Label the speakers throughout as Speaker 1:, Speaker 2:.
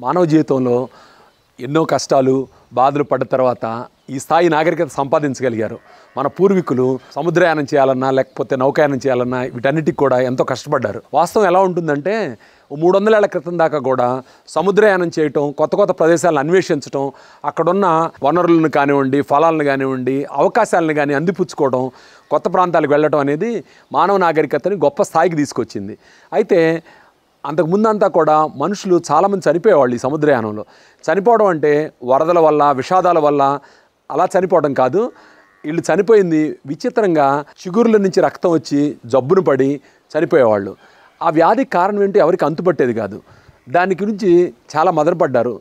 Speaker 1: మానవ జీవితంలో ఎన్నో కష్టాలు బాధలు పడ్డ తర్వాత ఈ స్థాయి నాగరికత సంపాదించగలిగారు. మన పూర్వీకులు సముద్రయానం చేయాలన్నా లేకపోతే నౌకాయానం చేయాలన్నా వీటన్నిటికి కూడా ఎంతో కష్టపడ్డారు. వాస్తవం ఎలా ఉంటుందంటే 300 ఏళ్ల క్రితం దాకా కూడా సముద్రయానం చేయటం, కొత్త కొత్త ప్రదేశాలను అన్వేషించడం, అక్కడున్న వనరులను కానివ్వండి, ఫలాలను కానివ్వండి, అవకాశాలను కానీ అందిపుచ్చుకోవడం, కొత్త ప్రాంతాలకు వెళ్ళటం అనేది మానవ నాగరికతని గొప్ప స్థాయికి తీసుకొచ్చింది. అయితే అంతకుముందంతా కూడా మనుషులు చాలామంది చనిపోయేవాళ్ళు ఈ సముద్రయానంలో. చనిపోవడం అంటే వరదల వల్ల, విషాదాల వల్ల అలా చనిపోవడం కాదు. వీళ్ళు చనిపోయింది విచిత్రంగా చిగురుల నుంచి రక్తం వచ్చి జబ్బును పడి చనిపోయేవాళ్ళు. ఆ వ్యాధికి కారణం ఏంటి ఎవరికి అంతుపట్టేది కాదు. దాని గురించి చాలా మదనపడ్డారు.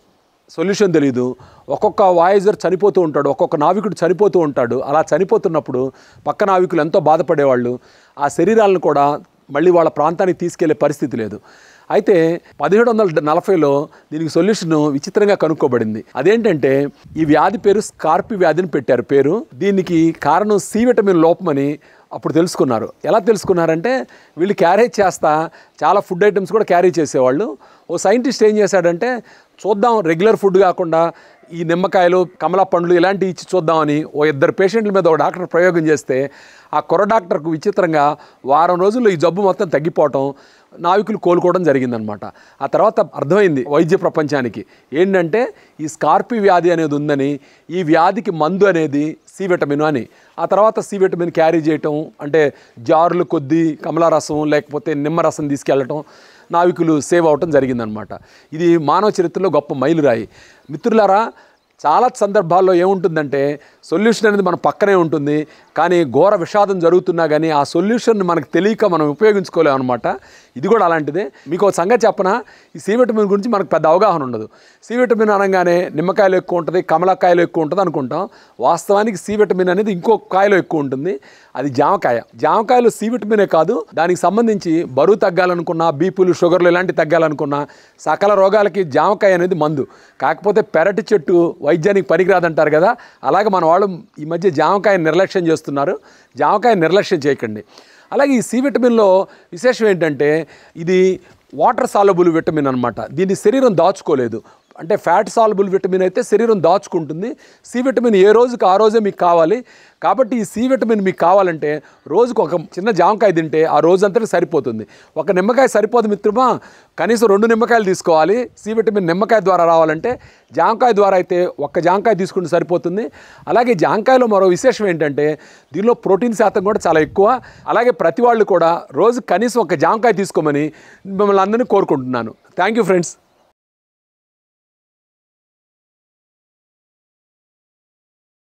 Speaker 1: సొల్యూషన్ తెలియదు. ఒక్కొక్క వాయేజర్ చనిపోతూ ఉంటాడు, ఒక్కొక్క నావికుడు చనిపోతూ ఉంటాడు. అలా చనిపోతున్నప్పుడు పక్క నావికులు ఎంతో బాధపడేవాళ్ళు. ఆ శరీరాలను కూడా మళ్ళీ వాళ్ళ ప్రాంతానికి తీసుకెళ్లే పరిస్థితి లేదు. అయితే 1740లో దీనికి సొల్యూషన్ విచిత్రంగా కనుక్కోబడింది. అదేంటంటే ఈ వ్యాధి పేరు స్కార్పీ వ్యాధిని పెట్టారు పేరు. దీనికి కారణం సి విటమిన్ లోపమని అప్పుడు తెలుసుకున్నారు. ఎలా తెలుసుకున్నారంటే వీళ్ళు క్యారేజ్ చేస్తా చాలా ఫుడ్ ఐటమ్స్ కూడా క్యారీ చేసేవాళ్ళు. ఓ సైంటిస్ట్ ఏం చేశాడంటే చూద్దాం రెగ్యులర్ ఫుడ్ కాకుండా ఈ నిమ్మకాయలు, కమలా పండ్లు ఇలాంటివి ఇచ్చి చూద్దామని ఓ 2 పేషెంట్ల మీద ఒక డాక్టర్ ప్రయోగం చేస్తే ఆ కుర్ర డాక్టర్కు విచిత్రంగా వారం రోజుల్లో ఈ జబ్బు మొత్తం తగ్గిపోవటం, నావికులు కోలుకోవడం జరిగిందనమాట. ఆ తర్వాత అర్థమైంది వైద్య ప్రపంచానికి ఏంటంటే ఈ స్కార్పీ వ్యాధి అనేది ఉందని, ఈ వ్యాధికి మందు అనేది సి విటమిన్ అని. ఆ తర్వాత సి విటమిన్ క్యారీ చేయటం అంటే జారులు కొద్దీ కమలా రసం లేకపోతే నిమ్మరసం తీసుకెళ్ళటం, నావికులు సేవ్ అవటం జరిగిందనమాట. ఇది మానవ చరిత్రలో గొప్ప మైలురాయి. మిత్రులారా, చాలా సందర్భాల్లో ఏముంటుందంటే సొల్యూషన్ అనేది మన పక్కనే ఉంటుంది, కానీ ఘోర విషాదం జరుగుతున్నా కానీ ఆ సొల్యూషన్ మనకు తెలియక మనం ఉపయోగించుకోలేము అనమాట. ఇది కూడా అలాంటిదే. మీకు ఒక సంగతి చెప్పనా, ఈ సి విటమిన్ గురించి మనకు పెద్ద అవగాహన ఉండదు. సి విటమిన్ అనగానే నిమ్మకాయలు ఎక్కువ ఉంటుంది, కమలకాయలు ఎక్కువ ఉంటుంది అనుకుంటాం. వాస్తవానికి సి విటమిన్ అనేది ఇంకో కాయలో ఎక్కువ ఉంటుంది, అది జామకాయ. జామకాయలో సి విటమినే కాదు, దానికి సంబంధించి బరువు తగ్గాలనుకున్నా, బీపీలు, షుగర్లు ఇలాంటివి తగ్గాలనుకున్నా సకల రోగాలకి జామకాయ అనేది మందు. కాకపోతే పెరటి చెట్టు వైద్యానికి పనికిరాదంటారు కదా, అలాగే మన వాళ్ళు ఈ మధ్య జామకాయ నిర్లక్ష్యం చేస్తున్నారు. జామకాయ నిర్లక్ష్యం చేయకండి. అలాగే ఈ సి విటమిన్లో విశేషం ఏంటంటే ఇది వాటర్ సాల్యుబుల్ విటమిన్ అనమాట. దీన్ని శరీరం దాచుకోలేదు. అంటే ఫ్యాట్ సాల్యుబుల్ విటమిన్ అయితే శరీరం దాచుకుంటుంది. సి విటమిన్ ఏ రోజుకి ఆ రోజే మీకు కావాలి. కాబట్టి ఈ సి విటమిన్ మీకు కావాలంటే రోజుకు ఒక చిన్న జామకాయ తింటే ఆ రోజంతటి సరిపోతుంది. ఒక నిమ్మకాయ సరిపోదు మిత్రమా, కనీసం 2 నిమ్మకాయలు తీసుకోవాలి. సి విటమిన్ నిమ్మకాయ ద్వారా రావాలంటే జామకాయ ద్వారా అయితే ఒక్క జామకాయ తీసుకుంటే సరిపోతుంది. అలాగే జామకాయలో మరో విశేషం ఏంటంటే దీనిలో ప్రోటీన్ శాతం కూడా చాలా ఎక్కువ. అలాగే ప్రతి వాళ్ళు కూడా రోజు కనీసం ఒక జామకాయ తీసుకోమని మిమ్మల్ని అందరినీ కోరుకుంటున్నాను. Thank you friends.